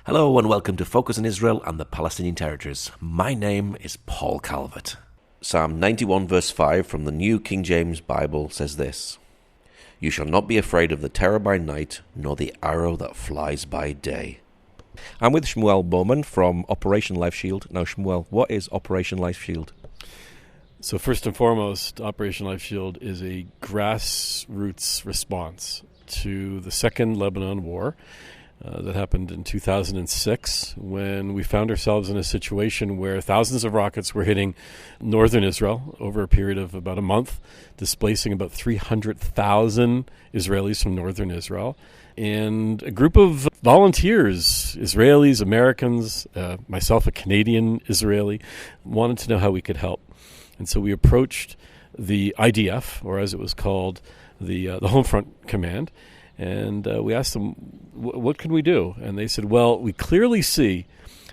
Hello and welcome to Focus on Israel and the Palestinian Territories. My name is Paul Calvert. Psalm 91 verse 5 from the New King James Bible says this: "You shall not be afraid of the terror by night, nor the arrow that flies by day." I'm with Shmuel Bowman from Operation Lifeshield. Now Shmuel, what is Operation Lifeshield? So first and foremost, Operation Lifeshield is a grassroots response to the Second Lebanon War that happened in 2006, when we found ourselves in a situation where thousands of rockets were hitting northern Israel over a period of about a month, displacing about 300,000 Israelis from northern Israel. And a group of volunteers, Israelis, Americans, myself a Canadian Israeli, wanted to know how we could help. And so we approached the IDF, or as it was called, the Home Front Command, and we asked them, what can we do? And they said, well, we clearly see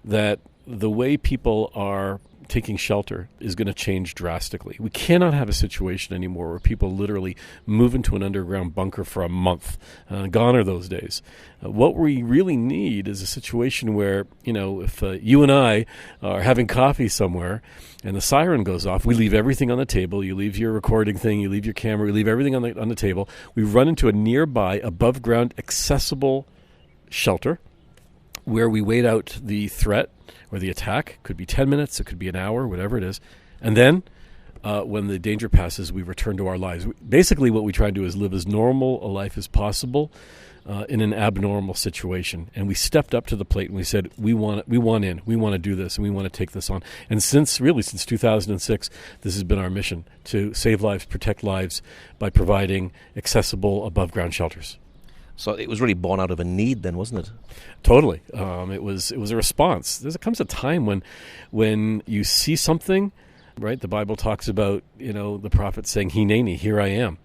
that the way people are taking shelter is going to change drastically. We cannot have a situation anymore where people literally move into an underground bunker for a month. Gone are those days. What we really need is a situation where, if you and I are having coffee somewhere and the siren goes off, we leave everything on the table. You leave your recording thing, you leave your camera, we leave everything on the table. We run into a nearby, above-ground, accessible shelter where we wait out the threat or the attack. Could be 10 minutes, it could be an hour, whatever it is. And then when the danger passes, we return to our lives. Basically, what we try to do is live as normal a life as possible in an abnormal situation. And we stepped up to the plate and we said, we want in, we want to do this, and we want to take this on. And since 2006, this has been our mission, to save lives, protect lives by providing accessible above-ground shelters. So it was really born out of a need then, wasn't it? Totally. It was a response. There comes a time when you see something, right? The Bible talks about, the prophet saying, Hineni, here I am.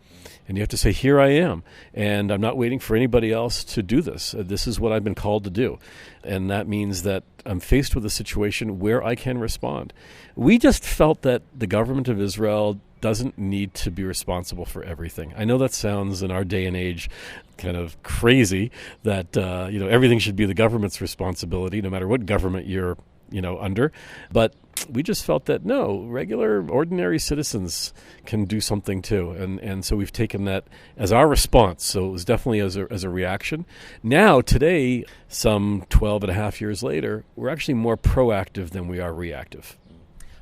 And you have to say, here I am. And I'm not waiting for anybody else to do this. This is what I've been called to do. And that means that I'm faced with a situation where I can respond. We just felt that the government of Israel doesn't need to be responsible for everything. I know that sounds in our day and age kind of crazy that everything should be the government's responsibility, no matter what government you're under. But we just felt that no, regular, ordinary citizens can do something too, and so we've taken that as our response. So it was definitely as a reaction. Now today, some 12 and a half years later, we're actually more proactive than we are reactive.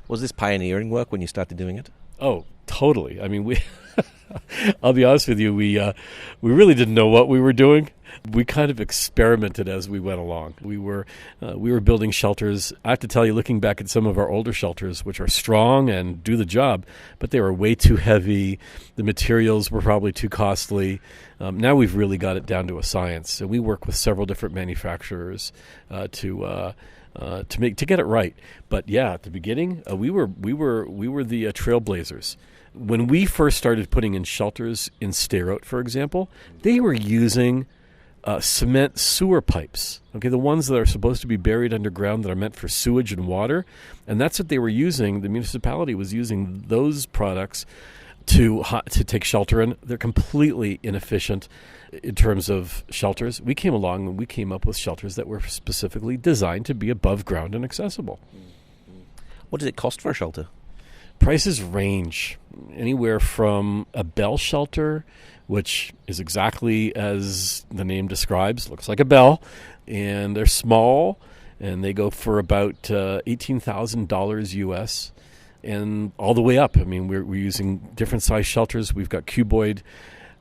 Was this pioneering work when you started doing it? Oh, totally. I mean, I'll be honest with you, we really didn't know what we were doing. We kind of experimented as we went along. We were building shelters. I have to tell you, looking back at some of our older shelters, which are strong and do the job, but they were way too heavy. The materials were probably too costly. Now we've really got it down to a science. So we work with several different manufacturers to get it right. But yeah, at the beginning, we were the trailblazers. When we first started putting in shelters in Sderot, for example, they were using cement sewer pipes. Okay, the ones that are supposed to be buried underground that are meant for sewage and water, and that's what they were using. The municipality was using those products to take shelter in. They're completely inefficient in terms of shelters. We came along and we came up with shelters that were specifically designed to be above ground and accessible. What does it cost for a shelter? Prices range anywhere from a bell shelter, which is exactly as the name describes, looks like a bell, and they're small, and they go for about $18,000 US, and all the way up. I mean, we're using different size shelters. We've got cuboid.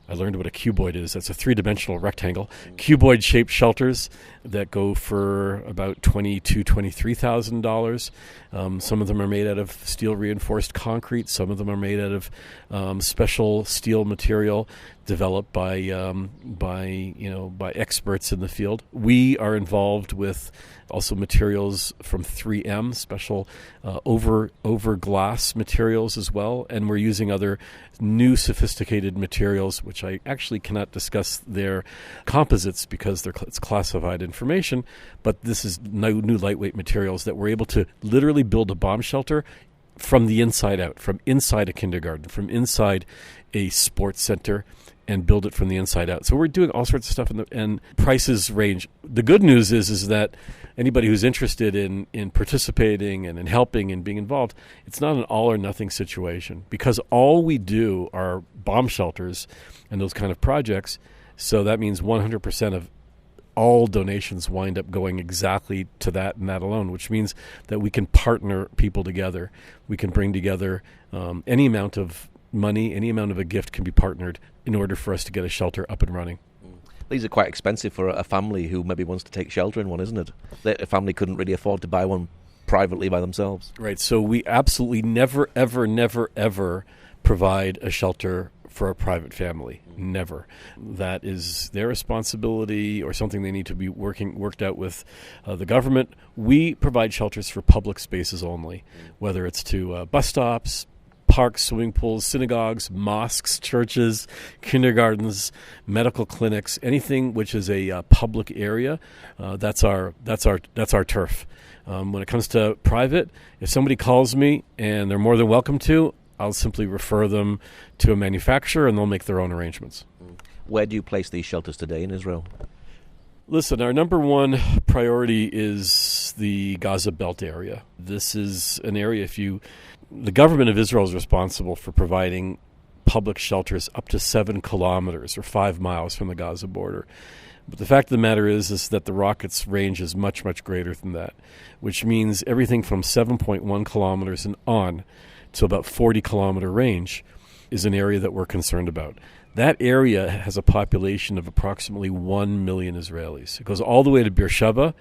I learned what a cuboid is. That's a three-dimensional rectangle. Cuboid-shaped shelters that go for about $22,000 to $23,000. Some of them are made out of steel-reinforced concrete. Some of them are made out of special steel material developed by experts in the field. We are involved with also materials from 3M, special over glass materials as well, and we're using other new sophisticated materials, which I actually cannot discuss their composites because it's classified information, but this is new lightweight materials that we're able to literally build a bomb shelter from the inside out, from inside a kindergarten, from inside a sports center, and build it from the inside out. So we're doing all sorts of stuff, and prices range. The good news is that anybody who's interested in participating and in helping and being involved, it's not an all or nothing situation, because all we do are bomb shelters and those kind of projects. So that means 100% of all donations wind up going exactly to that and that alone, which means that we can partner people together. We can bring together any amount of money, any amount of a gift can be partnered in order for us to get a shelter up and running. These are quite expensive for a family who maybe wants to take shelter in one, isn't it? A family couldn't really afford to buy one privately by themselves. Right, so we absolutely never, ever provide a shelter for a private family. Never. That is their responsibility or something they need to be worked out with the government. We provide shelters for public spaces only, whether it's to bus stops, parks, swimming pools, synagogues, mosques, churches, kindergartens, medical clinics, anything which is a public area. That's our turf. When it comes to private, if somebody calls me, and they're more than welcome to, I'll simply refer them to a manufacturer, and they'll make their own arrangements. Where do you place these shelters today in Israel? Listen, our number one priority is the Gaza Belt area. This is an area, the government of Israel is responsible for providing public shelters up to 7 kilometers or 5 miles from the Gaza border. But the fact of the matter is that the rockets' range is much, much greater than that, which means everything from 7.1 kilometers and on to about 40-kilometer range is an area that we're concerned about. That area has a population of approximately 1 million Israelis. It goes all the way to Beersheba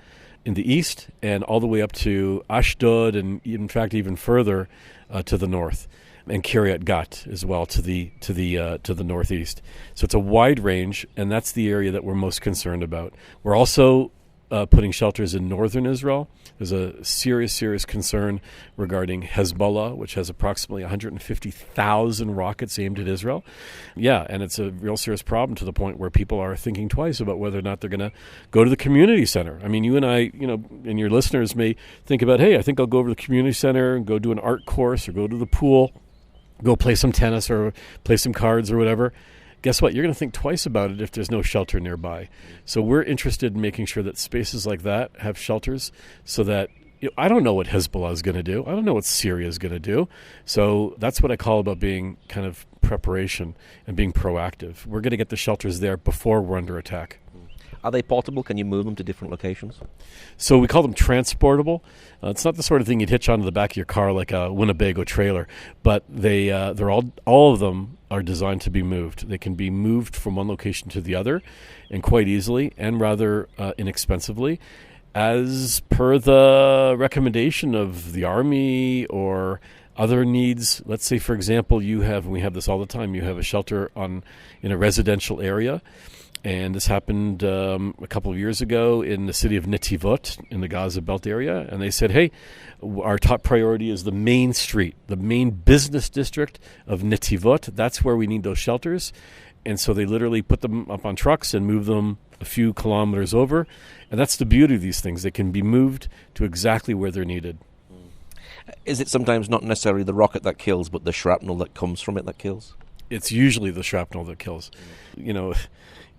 in the east and all the way up to Ashdod and, in fact, even further to the north, and Kiryat Gat as well to the northeast. So it's a wide range, and that's the area that we're most concerned about. We're also putting shelters in northern Israel. There's a serious concern regarding Hezbollah, which has approximately 150,000 rockets aimed at Israel. Yeah, and it's a real serious problem to the point where people are thinking twice about whether or not they're going to go to the community center. I mean, you and I, and your listeners may think about, hey, I think I'll go over to the community center and go do an art course or go to the pool, go play some tennis or play some cards or whatever. Guess what? You're going to think twice about it if there's no shelter nearby. So we're interested in making sure that spaces like that have shelters so that I don't know what Hezbollah is going to do. I don't know what Syria is going to do. So that's what I call about being kind of preparation and being proactive. We're going to get the shelters there before we're under attack. Are they portable? Can you move them to different locations? So we call them transportable. It's not the sort of thing you'd hitch onto the back of your car like a Winnebago trailer, but they're all of them are designed to be moved. They can be moved from one location to the other, and quite easily and rather inexpensively, as per the recommendation of the Army or other needs. Let's say, for example, we have this all the time, you have a shelter in a residential area. And this happened a couple of years ago in the city of Netivot in the Gaza Belt area. And they said, hey, our top priority is the main street, the main business district of Netivot. That's where we need those shelters. And so they literally put them up on trucks and move them a few kilometers over. And that's the beauty of these things. They can be moved to exactly where they're needed. Is it sometimes not necessarily the rocket that kills, but the shrapnel that comes from it that kills? It's usually the shrapnel that kills.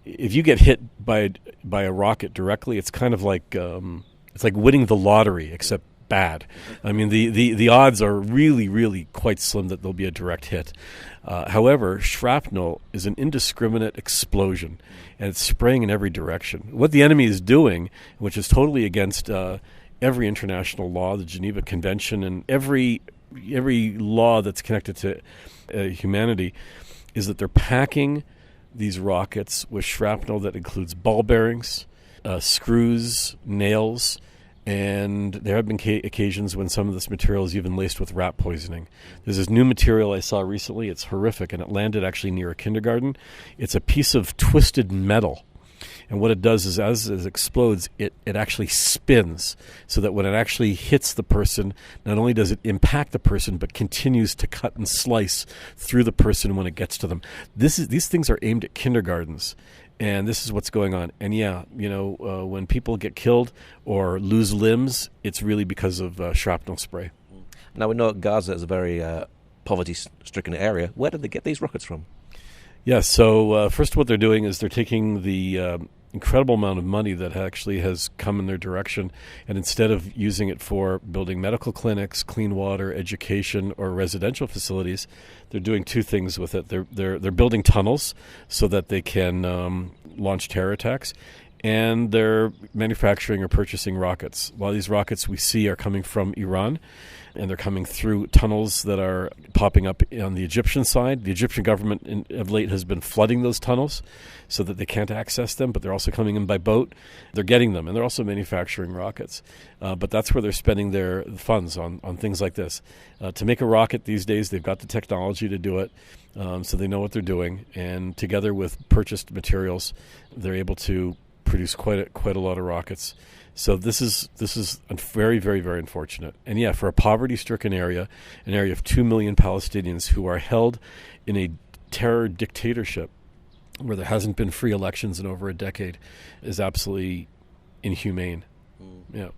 If you get hit by a rocket directly, it's kind of like winning the lottery, except bad. I mean, the odds are really quite slim that there'll be a direct hit. However, shrapnel is an indiscriminate explosion, and it's spraying in every direction. What the enemy is doing, which is totally against every international law, the Geneva Convention, and every law that's connected to humanity, is that they're packing these rockets with shrapnel that includes ball bearings, screws, nails, and there have been occasions when some of this material is even laced with rat poisoning. There's this new material I saw recently. It's horrific, and it landed actually near a kindergarten. It's a piece of twisted metal. And what it does is as it explodes, it actually spins so that when it actually hits the person, not only does it impact the person, but continues to cut and slice through the person when it gets to them. These things are aimed at kindergartens, and this is what's going on. And when people get killed or lose limbs, it's really because of shrapnel spray. Now we know Gaza is a very poverty-stricken area. Where did they get these rockets from? Yeah, so first what they're doing is they're taking the incredible amount of money that actually has come in their direction, and instead of using it for building medical clinics, clean water, education, or residential facilities, they're doing two things with it. They're building tunnels so that they can launch terror attacks, and they're manufacturing or purchasing rockets. A lot of these rockets we see are coming from Iran, and they're coming through tunnels that are popping up on the Egyptian side. The Egyptian government of late has been flooding those tunnels so that they can't access them, but they're also coming in by boat. They're getting them, and they're also manufacturing rockets. But that's where they're spending their funds on things like this. To make a rocket these days, they've got the technology to do it, so they know what they're doing. And together with purchased materials, they're able to produce quite a lot of rockets. So this is very, very, very unfortunate. And yeah, for a poverty-stricken area, an area of 2 million Palestinians who are held in a terror dictatorship where there hasn't been free elections in over a decade, is absolutely inhumane. Yeah.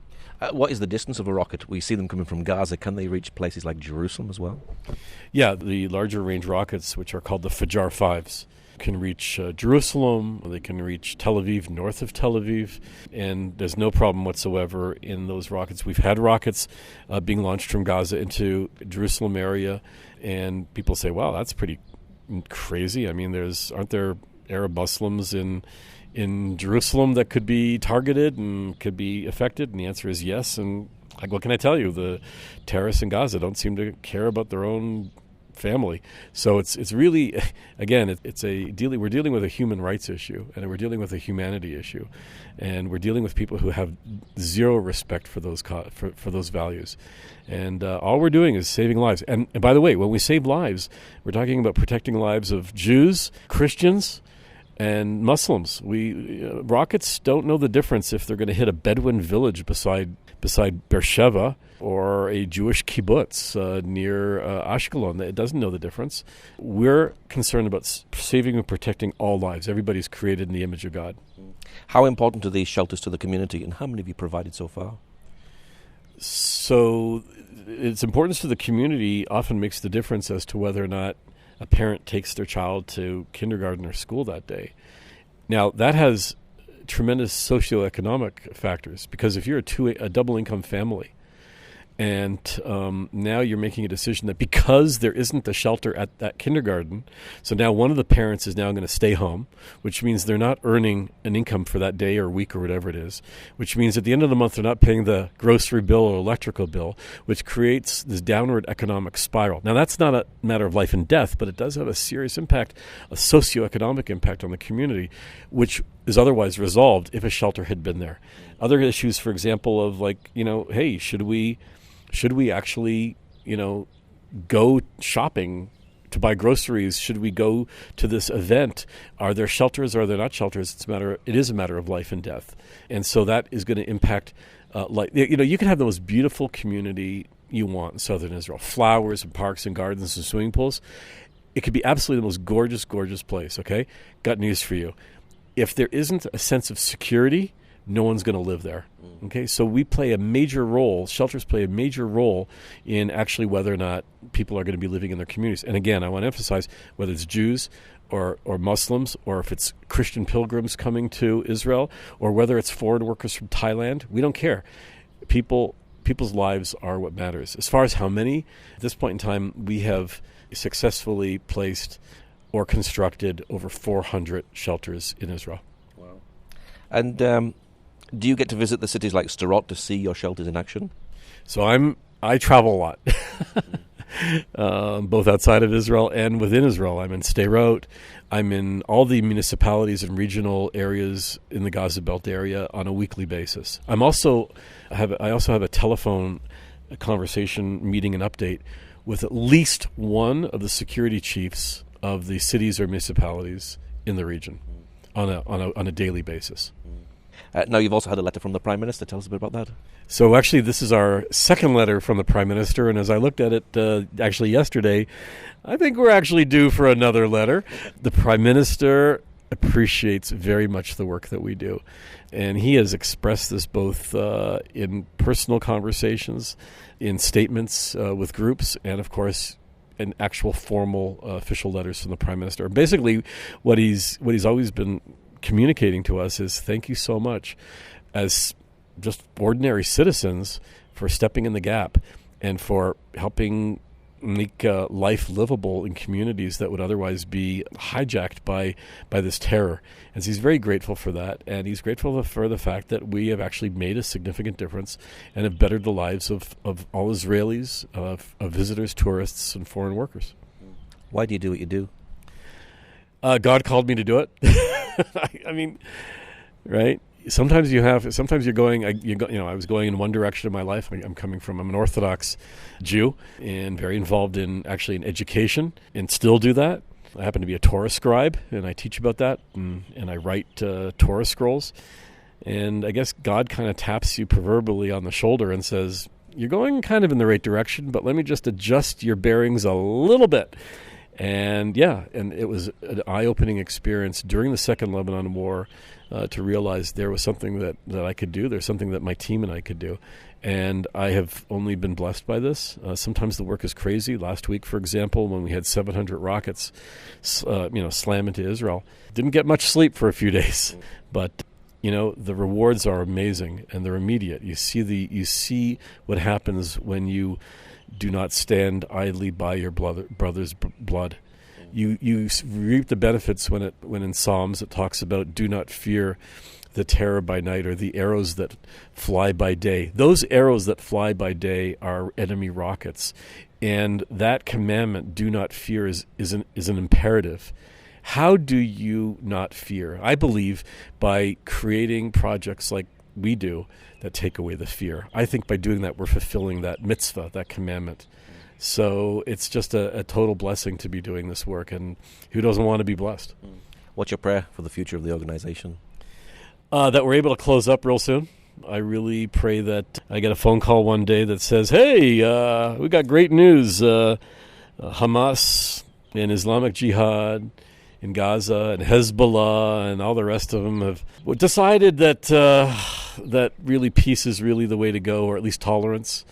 What is the distance of a rocket? We see them coming from Gaza. Can they reach places like Jerusalem as well? Yeah, the larger range rockets, which are called the Fajar 5s, can reach Jerusalem, they can reach Tel Aviv, north of Tel Aviv, and there's no problem whatsoever in those rockets. We've had rockets being launched from Gaza into Jerusalem area, and people say, wow, that's pretty crazy. I mean, aren't there Arab Muslims in Jerusalem that could be targeted and could be affected? And the answer is yes. And what can I tell you? The terrorists in Gaza don't seem to care about their own family. So it's really, again, we're dealing with a human rights issue, and we're dealing with a humanity issue, and we're dealing with people who have zero respect for those for those values, and all we're doing is saving lives. And by the way, when we save lives, we're talking about protecting lives of Jews, Christians, and Muslims. Rockets don't know the difference if they're going to hit a Bedouin village beside Beersheba or a Jewish kibbutz near Ashkelon. It doesn't know the difference. We're concerned about saving and protecting all lives. Everybody's created in the image of God. How important are these shelters to the community, and how many have you provided so far? So its importance to the community often makes the difference as to whether or not a parent takes their child to kindergarten or school that day. Now, that has tremendous socioeconomic factors, because if you're a double-income family, and now you're making a decision that because there isn't a shelter at that kindergarten, so now one of the parents is now going to stay home, which means they're not earning an income for that day or week or whatever it is, which means at the end of the month they're not paying the grocery bill or electrical bill, which creates this downward economic spiral. Now, that's not a matter of life and death, but it does have a serious impact, a socioeconomic impact on the community, which is otherwise resolved if a shelter had been there. Other issues, for example, of hey, should we actually, go shopping to buy groceries? Should we go to this event? Are there shelters or are there not shelters? It is a matter of life and death. And so that is going to impact, you can have the most beautiful community you want in southern Israel, flowers and parks and gardens and swimming pools. It could be absolutely the most gorgeous, gorgeous place, okay? Got news for you. If there isn't a sense of security, no one's going to live there. Okay, so shelters play a major role in actually whether or not people are going to be living in their communities. And again, I want to emphasize, whether it's Jews or Muslims, or if it's Christian pilgrims coming to Israel, or whether it's foreign workers from Thailand, we don't care. People's lives are what matters. As far as how many, at this point in time, we have successfully placed or constructed over 400 shelters in Israel. Wow. And do you get to visit the cities like Sderot to see your shelters in action? So I travel a lot, both outside of Israel and within Israel. I'm in Sderot. I'm in all the municipalities and regional areas in the Gaza Belt area on a weekly basis. I also have a telephone conversation, meeting, and update with at least one of the security chiefs of the cities or municipalities in the region on a daily basis. Now, you've also had a letter from the Prime Minister. Tell us a bit about that. So actually, this is our second letter from the Prime Minister, and as I looked at it actually yesterday, I think we're actually due for another letter. The Prime Minister appreciates very much the work that we do, and he has expressed this both in personal conversations, in statements with groups, and of course an actual formal official letters from the Prime Minister. Basically, what he's always been communicating to us is thank you so much as just ordinary citizens for stepping in the gap and for helping make life livable in communities that would otherwise be hijacked by this terror. And so he's very grateful for that, and he's grateful for the fact that we have actually made a significant difference and have bettered the lives of all Israelis, of visitors, tourists, and foreign workers. Why do you do what you do? God called me to do it. I mean, right? Sometimes you're going, I was going in one direction in my life. I'm an Orthodox Jew and very involved in education and still do that. I happen to be a Torah scribe and I teach about that and I write Torah scrolls. And I guess God kind of taps you proverbially on the shoulder and says, you're going kind of in the right direction, but let me just adjust your bearings a little bit. And it was an eye-opening experience during the Second Lebanon War to realize there was something that I could do. There's something that my team and I could do. And I have only been blessed by this. Sometimes the work is crazy. Last week, for example, when we had 700 rockets slam into Israel, didn't get much sleep for a few days. But the rewards are amazing and they're immediate. You see what happens when you do not stand idly by your brother's blood. You reap the benefits when in Psalms it talks about do not fear the terror by night or the arrows that fly by day. Those arrows that fly by day are enemy rockets, and that commandment, do not fear, is an imperative. How do you not fear? I believe by creating projects like we do that take away the fear. I think by doing that, we're fulfilling that mitzvah, that commandment. So it's just a total blessing to be doing this work, and who doesn't want to be blessed? What's your prayer for the future of the organization? That we're able to close up real soon. I really pray that I get a phone call one day that says, hey, we got great news. Hamas and Islamic Jihad in Gaza and Hezbollah and all the rest of them have decided that that really peace is really the way to go, or at least tolerance,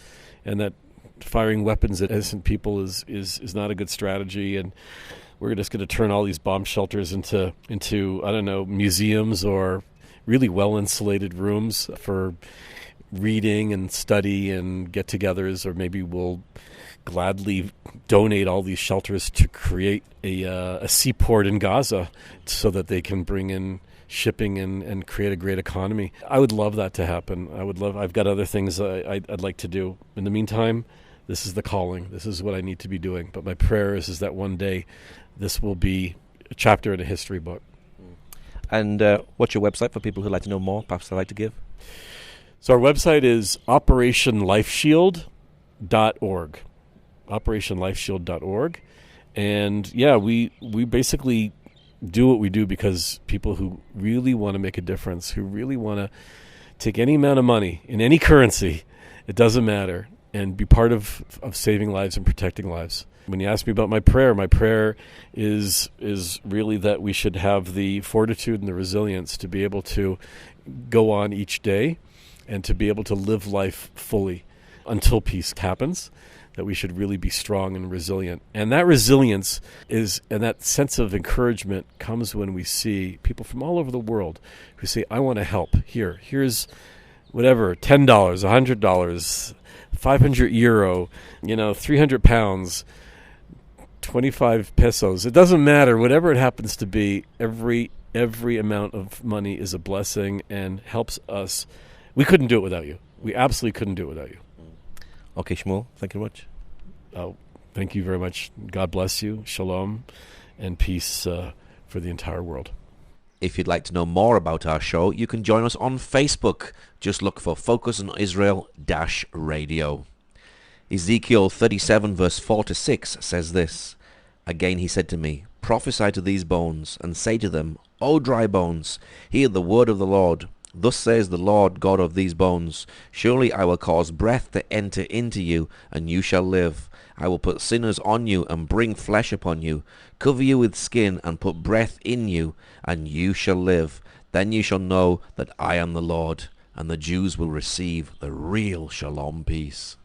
and that firing weapons at innocent people is not a good strategy, and we're just going to turn all these bomb shelters into I don't know, museums or really well-insulated rooms for reading and study and get-togethers, or maybe we'll gladly donate all these shelters to create a seaport in Gaza so that they can bring in shipping and create a great economy. I would love that to happen. I've got other things I'd like to do. In the meantime, this is the calling. This is what I need to be doing. But my prayer is that one day this will be a chapter in a history book. And what's your website for people who'd like to know more, perhaps they'd like to give? So our website is operationlifeshield.org. operationlifeshield.org. And we basically do what we do because people who really want to make a difference, who really want to take any amount of money in any currency, it doesn't matter, and be part of saving lives and protecting lives. When you ask me about my prayer is really that we should have the fortitude and the resilience to be able to go on each day and to be able to live life fully until peace happens, that we should really be strong and resilient. And that resilience and that sense of encouragement comes when we see people from all over the world who say, I want to help. Here's whatever, $10, $100, 500 euro, 300 pounds, 25 pesos. It doesn't matter. Whatever it happens to be, every amount of money is a blessing and helps us. We couldn't do it without you. We absolutely couldn't do it without you. Okay, Shmuel, thank you very much. Oh, thank you very much. God bless you. Shalom and peace for the entire world. If you'd like to know more about our show, you can join us on Facebook. Just look for Focus on Israel-Radio. Ezekiel 37 verse 4-6 says this, Again he said to me, Prophesy to these bones, and say to them, O dry bones, hear the word of the Lord. Thus says the Lord God of these bones, Surely I will cause breath to enter into you, and you shall live. I will put sinners on you, and bring flesh upon you, cover you with skin, and put breath in you, and you shall live. Then you shall know that I am the Lord, and the Jews will receive the real shalom peace.